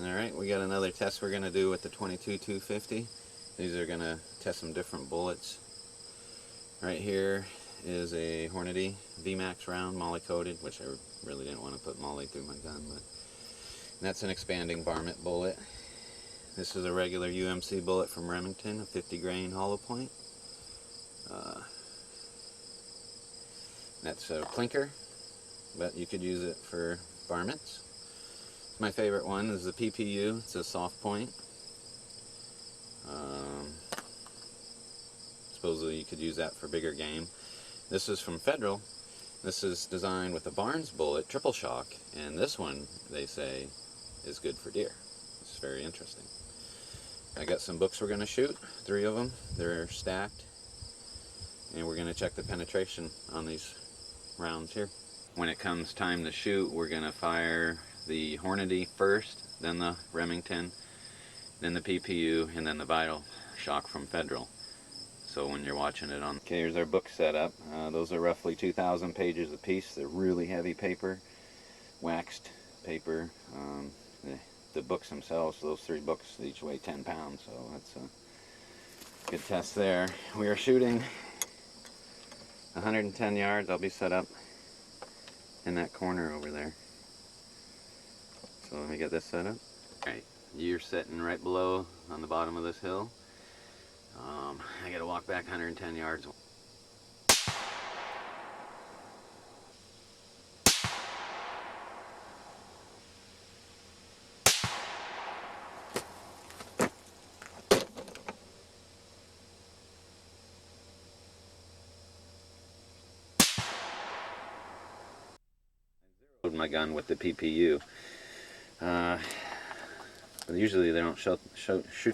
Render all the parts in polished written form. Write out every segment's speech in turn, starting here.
Alright, we got another test we're going to do with the 22-250. These are going to test some different bullets. Right here is a Hornady VMAX round, MOLLE coated, which I really didn't want to put MOLLE through my gun, but that's an expanding varmint bullet. This is a regular UMC bullet from Remington, a 50 grain hollow point. That's a clinker, but you could use it for varmints. My favorite one is the PPU. It's a soft point. Supposedly you could use that for bigger game. This is from Federal. This is designed with a Barnes bullet, triple shock, and this one, they say, is good for deer. It's very interesting. I got some books we're going to shoot, 3 of them. They're stacked, and we're going to check the penetration on these rounds here. When it comes time to shoot, we're going to fire the Hornady first, then the Remington, then the PPU, and then the Vital Shock from Federal. So when you're watching it on... Okay, here's our book setup. Those are roughly 2,000 pages a piece. They're really heavy paper, waxed paper. The books themselves, those 3 books, each weigh 10 pounds, so that's a good test there. We are shooting 110 yards. I'll be set up in that corner over there. So let me get this set up. Alright, you're sitting right below on the bottom of this hill. I gotta walk back 110 yards. I zeroed my gun with the PPU. Usually they don't shoot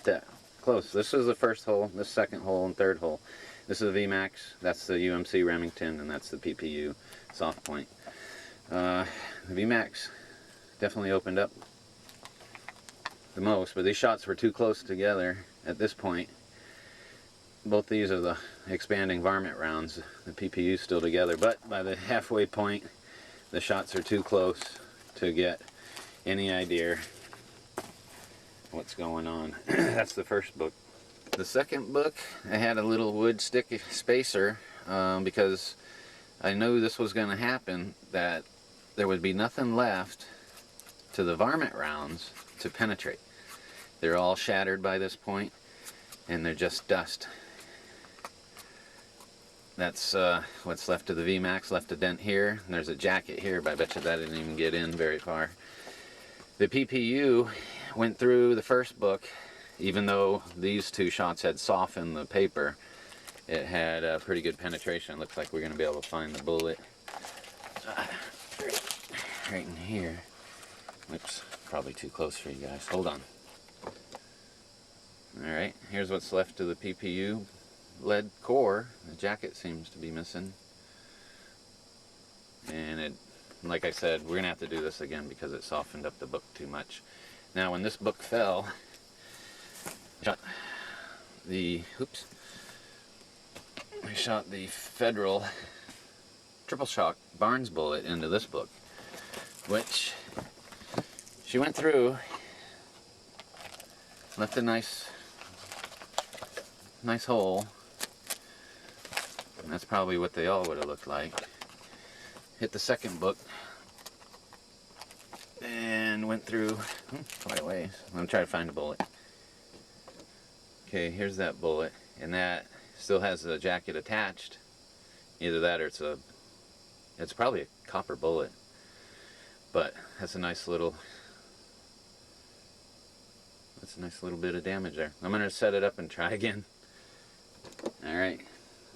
that close. This is the first hole, this second hole, and third hole. This is the VMAX, that's the UMC Remington, and that's the PPU soft point. The VMAX definitely opened up the most, but these shots were too close together at this point. Both these are the expanding varmint rounds. The PPU is still together, but by the halfway point, the shots are too close to get any idea what's going on. That's the first book. The second book, I had a little wood stick spacer because I knew this was going to happen, that there would be nothing left to the varmint rounds to penetrate. They're all shattered by this point, and they're just dust. That's what's left of the VMAX, left a dent here, and there's a jacket here, but I bet you that didn't even get in very far. The PPU went through the first book. Even though these 2 shots had softened the paper, it had a pretty good penetration. It looks like we're going to be able to find the bullet right in here. Oops, probably too close for you guys. Hold on. Alright, here's what's left of the PPU lead core. The jacket seems to be missing. And it, like I said, we're going to have to do this again because it softened up the book too much. Now when this book fell, I shot the Federal triple shock Barnes bullet into this book, which she went through, left a nice hole, and that's probably what they all would have looked like. Hit the second book and went through quite a ways. I'm gonna try to find a bullet. Okay, here's that bullet, and that still has the jacket attached. Either that or it's probably a copper bullet, but that's a nice little bit of damage there. I'm gonna set it up and try again. Alright,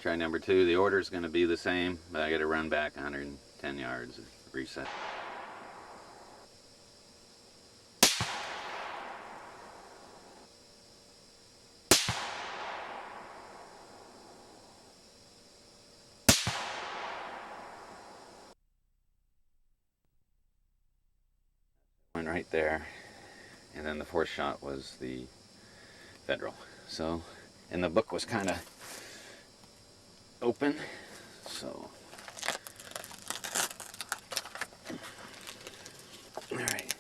try number 2. The order is gonna be the same, but I gotta run back 110 yards, reset. Went right there, and then the 4th shot was the Federal. So, and the book was kind of open, so alright,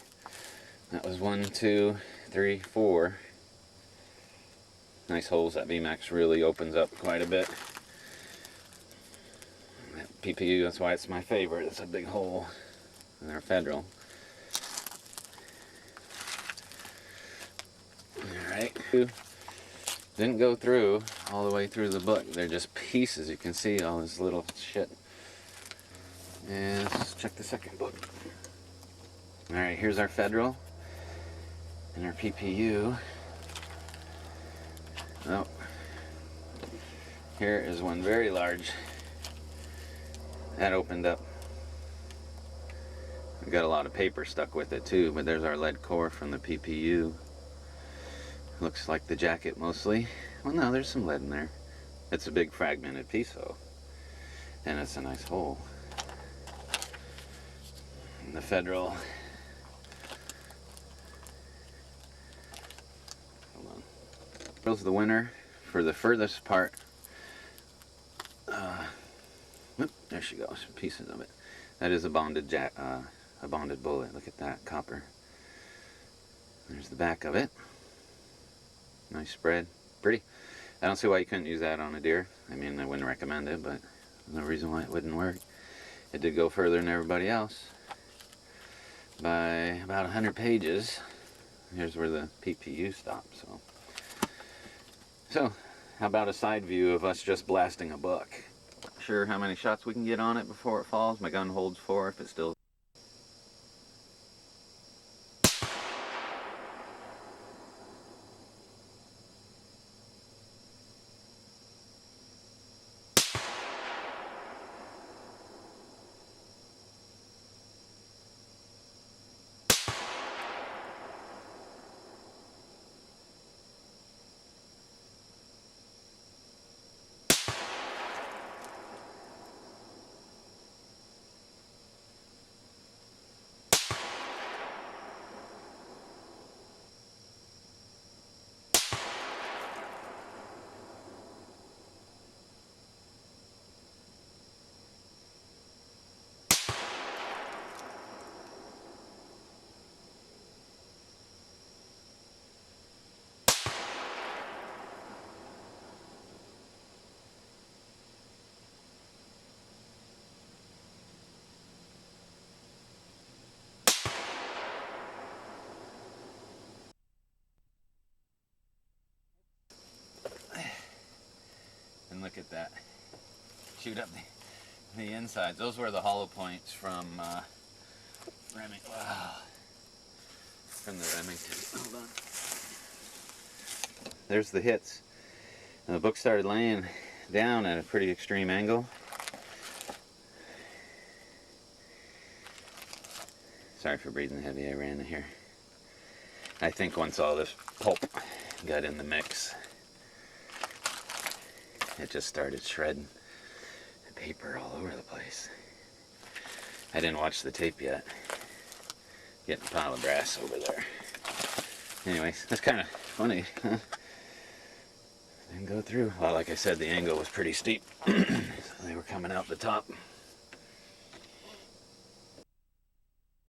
That was 1, 2, 3, 4. Nice holes. That VMAX really opens up quite a bit. That PPU, that's why it's my favorite. It's a big hole in our Federal. Alright. Didn't go through all the way through the book. They're just pieces. You can see all this little shit. And let's check the second book. Alright, here's our Federal and our PPU. Oh, here is one very large. That opened up. We got a lot of paper stuck with it too, but there's our lead core from the PPU. Looks like the jacket mostly. Well, no, there's some lead in there. It's a big fragmented piece though, and it's a nice hole. And the Federal. Hold on. Here's the winner for the furthest part. Whoop, there she goes. Pieces of it. That is a bonded a bonded bullet. Look at that, copper. There's the back of it. Nice spread. Pretty. I don't see why you couldn't use that on a deer. I mean, I wouldn't recommend it, but there's no reason why it wouldn't work. It did go further than everybody else by about 100 pages. Here's where the PPU stops. So, how about a side view of us just blasting a buck? Not sure how many shots we can get on it before it falls. My gun holds 4 if it still. And look at that. Shoot up the insides. Those were the hollow points from Remington. Wow. From the Remington. Hold on. There's the hits. And the book started laying down at a pretty extreme angle. Sorry for breathing heavy. I ran in here. I think once all this pulp got in the mix, it just started shredding paper all over the place. I didn't watch the tape yet. Getting a pile of brass over there. Anyways, that's kind of funny. Didn't go through. Well, like I said, the angle was pretty steep. So they were coming out the top.